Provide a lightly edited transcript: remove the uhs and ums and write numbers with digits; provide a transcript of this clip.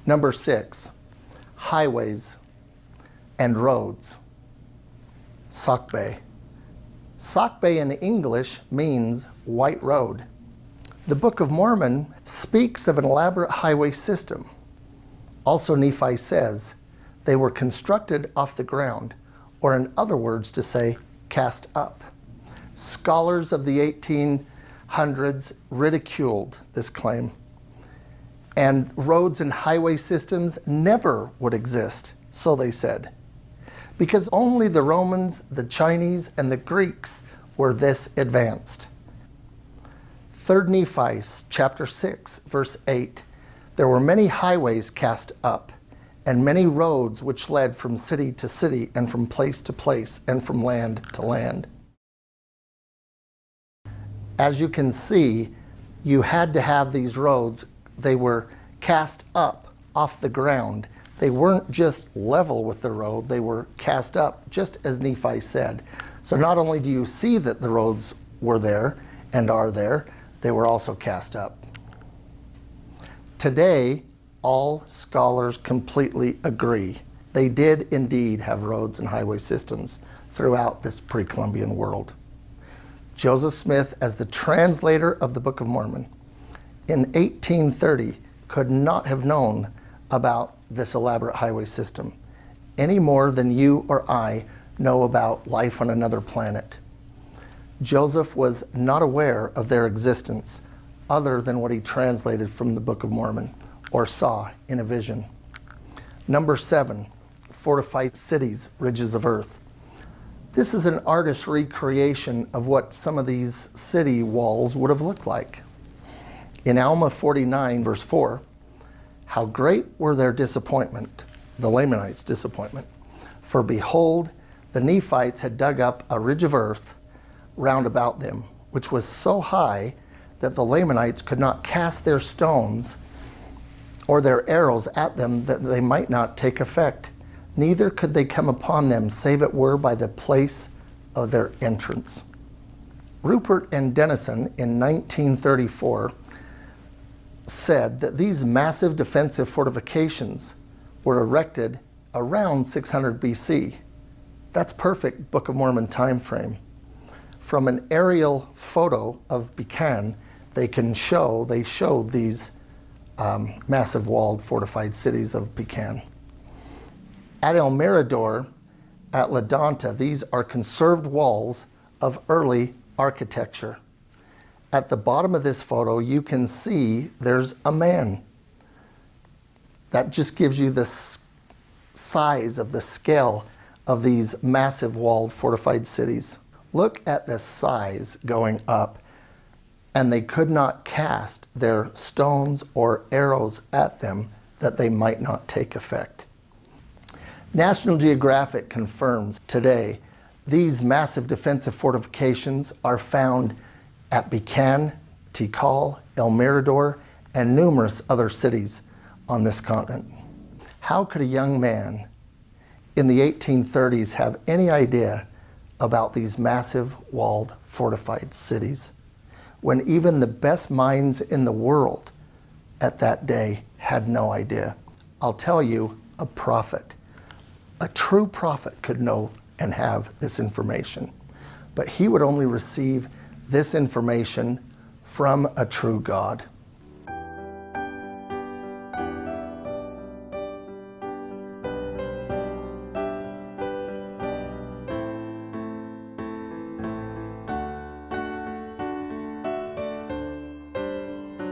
Number 6, highways and roads. Sakbe. Sakbe in English means white road. The Book of Mormon speaks of an elaborate highway system. Also, Nephi says they were constructed off the ground, or in other words to say, cast up. Scholars of the 1800s ridiculed this claim. And roads and highway systems never would exist, so they said, because only the Romans, the Chinese, and the Greeks were this advanced. 3 Nephi chapter 6, verse 8, there were many highways cast up, and many roads which led from city to city, and from place to place, and from land to land. As you can see, you had to have these roads. They were cast up off the ground. They weren't just level with the road, they were cast up, just as Nephi said. So not only do you see that the roads were there and are there, they were also cast up. Today, all scholars completely agree. They did indeed have roads and highway systems throughout this pre-Columbian world. Joseph Smith, as the translator of the Book of Mormon, in 1830, could not have known about this elaborate highway system any more than you or I know about life on another planet. Joseph was not aware of their existence other than what he translated from the Book of Mormon or saw in a vision. Number 7, fortified cities, ridges of earth. This is an artist's recreation of what some of these city walls would have looked like. In Alma 49, verse 4, how great were their disappointment, the Lamanites' disappointment. For behold, the Nephites had dug up a ridge of earth round about them, which was so high that the Lamanites could not cast their stones or their arrows at them, that they might not take effect. Neither could they come upon them, save it were by the place of their entrance. Rupert and Dennison in 1934 said that these massive defensive fortifications were erected around 600 BC. That's perfect Book of Mormon time frame. From an aerial photo of Pecan, they showed these massive walled fortified cities of Pecan. At El Mirador, at La Donta, these are conserved walls of early architecture. At the bottom of this photo, you can see there's a man. That just gives you the size of the scale of these massive walled fortified cities. Look at the size going up, and they could not cast their stones or arrows at them that they might not take effect. National Geographic confirms today these massive defensive fortifications are found at Pecan, Tikal, El Mirador, and numerous other cities on this continent. How could a young man in the 1830s have any idea about these massive walled fortified cities when even the best minds in the world at that day had no idea? I'll tell you, a prophet, a true prophet could know and have this information, but he would only receive this information from a true God.